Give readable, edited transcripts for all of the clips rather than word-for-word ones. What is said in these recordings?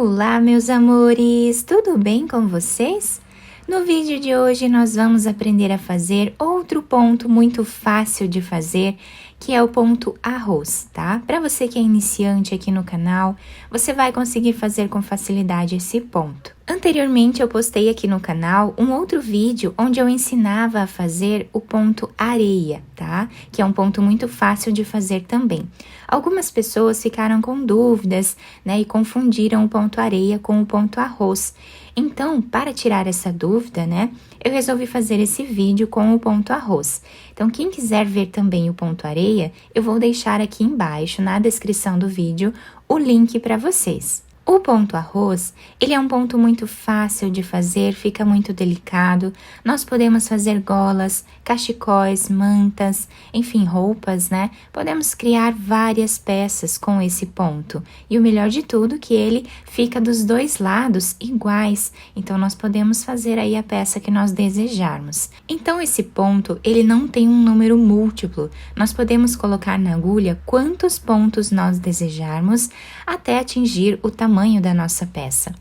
Olá, meus amores! Tudo bem com vocês? No vídeo de hoje nós vamos aprender a fazer outro ponto muito fácil de fazer, que é o ponto arroz, tá? Para você que é iniciante aqui no canal, você vai conseguir fazer com facilidade esse ponto. Anteriormente eu postei aqui no canal um outro vídeo onde eu ensinava a fazer o ponto areia, tá? Que é um ponto muito fácil de fazer também. Algumas pessoas ficaram com dúvidas, né, e confundiram o ponto areia com o ponto arroz. Então, para tirar essa dúvida, né, eu resolvi fazer esse vídeo com o ponto arroz. Então, quem quiser ver também o ponto areia, eu vou deixar aqui embaixo, na descrição do vídeo, o link para vocês. O ponto arroz, ele é um ponto muito fácil de fazer, fica muito delicado. Nós podemos fazer golas, cachecóis, mantas, enfim, roupas, né? Podemos criar várias peças com esse ponto. E o melhor de tudo, que ele fica dos dois lados iguais. Então, nós podemos fazer aí a peça que nós desejarmos. Então, esse ponto, ele não tem um número múltiplo. Nós podemos colocar na agulha quantos pontos nós desejarmos até atingir o tamanho da nossa peça.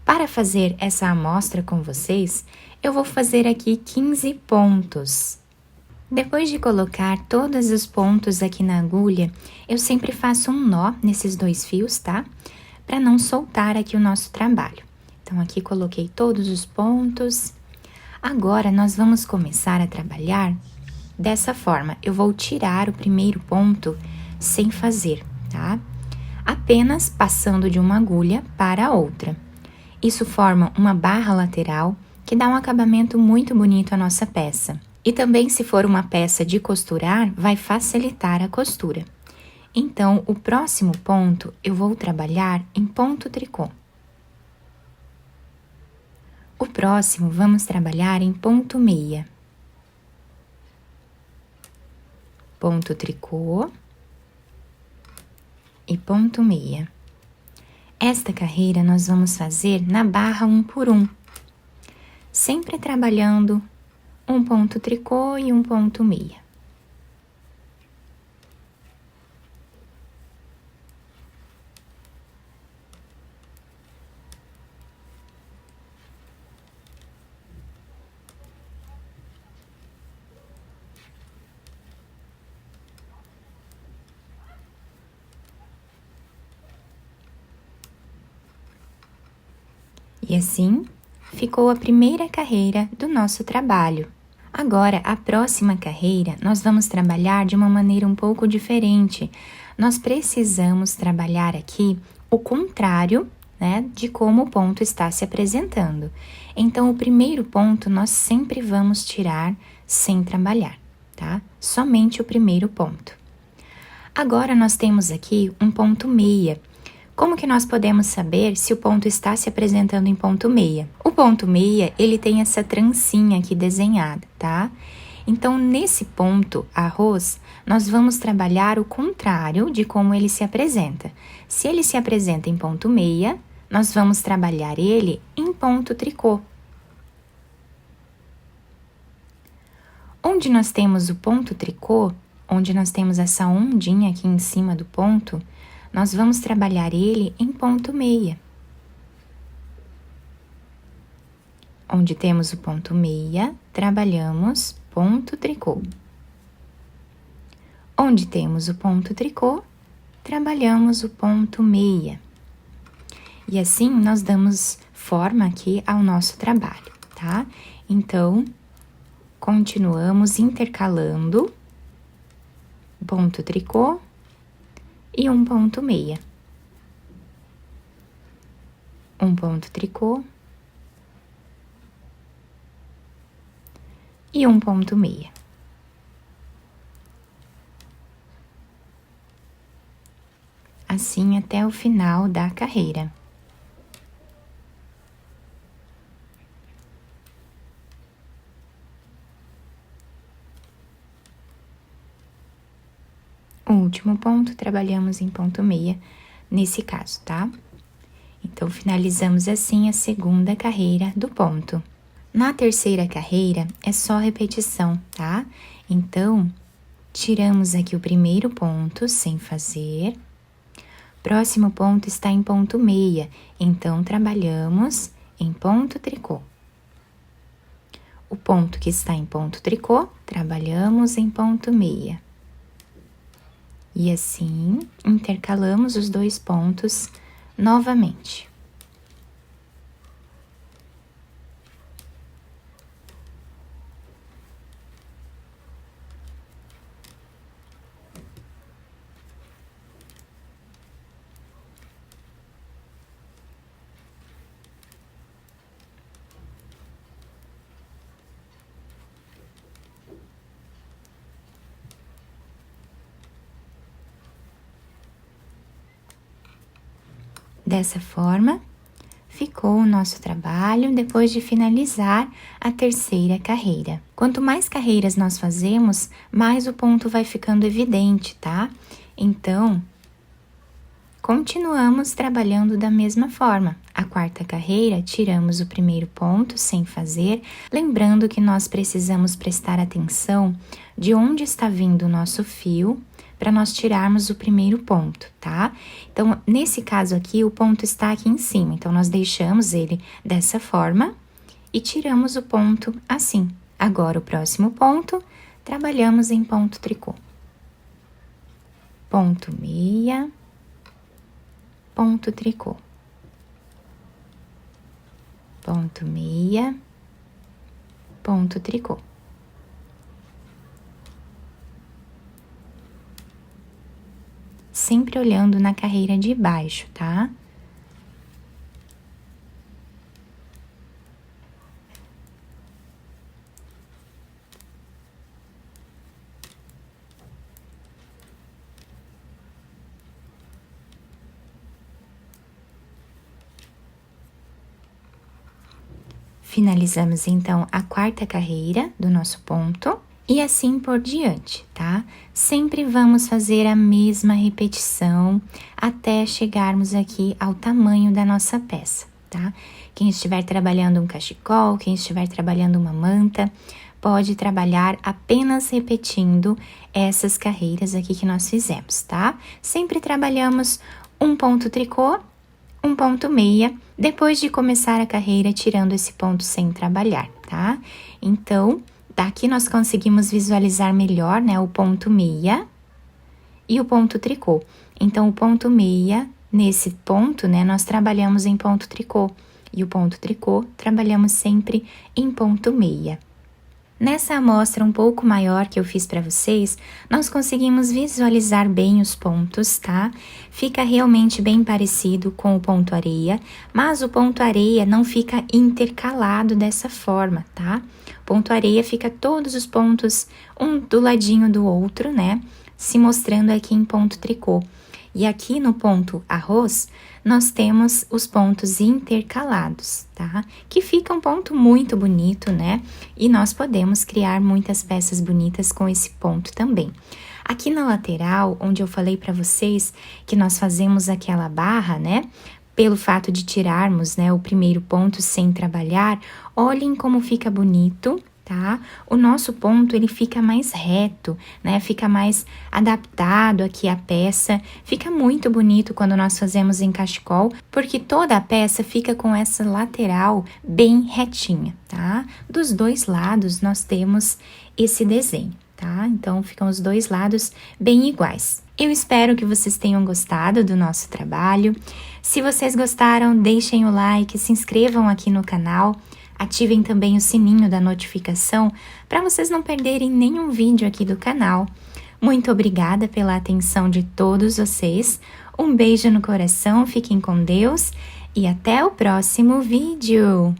Para fazer essa amostra com vocês, eu vou fazer aqui 15 pontos. Depois de colocar todos os pontos aqui na agulha, eu sempre faço um nó nesses dois fios, tá? Para não soltar aqui o nosso trabalho. Então, aqui coloquei todos os pontos. Agora, nós vamos começar a trabalhar dessa forma. Eu vou tirar o primeiro ponto sem fazer, tá? Apenas passando de uma agulha para a outra. Isso forma uma barra lateral que dá um acabamento muito bonito à nossa peça. E também, se for uma peça de costurar, vai facilitar a costura. Então, o próximo ponto eu vou trabalhar em ponto tricô. O próximo vamos trabalhar em ponto meia. Ponto tricô. E ponto meia. Esta carreira nós vamos fazer na barra 1 por 1, sempre trabalhando um ponto tricô e um ponto meia. E assim, ficou a primeira carreira do nosso trabalho. Agora, a próxima carreira, nós vamos trabalhar de uma maneira um pouco diferente. Nós precisamos trabalhar aqui o contrário, né, de como o ponto está se apresentando. Então, o primeiro ponto nós sempre vamos tirar sem trabalhar, tá? Somente o primeiro ponto. Agora, nós temos aqui um ponto meia. Como que nós podemos saber se o ponto está se apresentando em ponto meia? O ponto meia, ele tem essa trancinha aqui desenhada, tá? Então, nesse ponto arroz, nós vamos trabalhar o contrário de como ele se apresenta. Se ele se apresenta em ponto meia, nós vamos trabalhar ele em ponto tricô. Onde nós temos o ponto tricô, onde nós temos essa ondinha aqui em cima do ponto, nós vamos trabalhar ele em ponto meia. Onde temos o ponto meia, trabalhamos ponto tricô. Onde temos o ponto tricô, trabalhamos o ponto meia. E assim, nós damos forma aqui ao nosso trabalho, tá? Então, continuamos intercalando ponto tricô e um ponto meia. Um ponto tricô e um ponto meia. Assim até o final da carreira. O último ponto, trabalhamos em ponto meia, nesse caso, tá? Então, finalizamos assim a segunda carreira do ponto. Na terceira carreira, é só repetição, tá? Então, tiramos aqui o primeiro ponto sem fazer, Próximo ponto está em ponto meia, então trabalhamos em ponto tricô. O ponto que está em ponto tricô, trabalhamos em ponto meia. E assim, intercalamos os 2 pontos novamente. Dessa forma, ficou o nosso trabalho depois de finalizar a terceira carreira. Quanto mais carreiras nós fazemos, mais o ponto vai ficando evidente, tá? Então, continuamos trabalhando da mesma forma. A quarta carreira, tiramos o primeiro ponto sem fazer, lembrando que nós precisamos prestar atenção de onde está vindo o nosso fio, para nós tirarmos o primeiro ponto, tá? Então, nesse caso aqui, o ponto está aqui em cima, então nós deixamos ele dessa forma e tiramos o ponto assim. Agora, o próximo ponto, trabalhamos em ponto tricô. Ponto meia, ponto tricô. Ponto meia, ponto tricô. Sempre olhando na carreira de baixo, tá? Finalizamos, então, a quarta carreira do nosso ponto. E assim por diante, tá? Sempre vamos fazer a mesma repetição até chegarmos aqui ao tamanho da nossa peça, tá? Quem estiver trabalhando um cachecol, quem estiver trabalhando uma manta, pode trabalhar apenas repetindo essas carreiras aqui que nós fizemos, tá? Sempre trabalhamos um ponto tricô, um ponto meia, depois de começar a carreira tirando esse ponto sem trabalhar, tá? Então, daqui nós conseguimos visualizar melhor, né, o ponto meia e o ponto tricô. Então, o ponto meia, nesse ponto, né, nós trabalhamos em ponto tricô. E o ponto tricô, trabalhamos sempre em ponto meia. Nessa amostra um pouco maior que eu fiz para vocês, nós conseguimos visualizar bem os pontos, tá? Fica realmente bem parecido com o ponto areia, mas o ponto areia não fica intercalado dessa forma, tá? Ponto areia fica todos os pontos, um do ladinho do outro, né? Se mostrando aqui em ponto tricô. E aqui no ponto arroz, nós temos os pontos intercalados, tá? Que fica um ponto muito bonito, né? E nós podemos criar muitas peças bonitas com esse ponto também. Aqui na lateral, onde eu falei para vocês que nós fazemos aquela barra, né? Pelo fato de tirarmos, né, o primeiro ponto sem trabalhar, olhem como fica bonito, tá? O nosso ponto, ele fica mais reto, né? Fica mais adaptado aqui à peça. Fica muito bonito quando nós fazemos em cachecol, porque toda a peça fica com essa lateral bem retinha, tá? Dos dois lados nós temos esse desenho, tá? Então, ficam os dois lados bem iguais. Eu espero que vocês tenham gostado do nosso trabalho. Se vocês gostaram, deixem o like, se inscrevam aqui no canal. Ativem também o sininho da notificação para vocês não perderem nenhum vídeo aqui do canal. Muito obrigada pela atenção de todos vocês. Um beijo no coração, fiquem com Deus e até o próximo vídeo!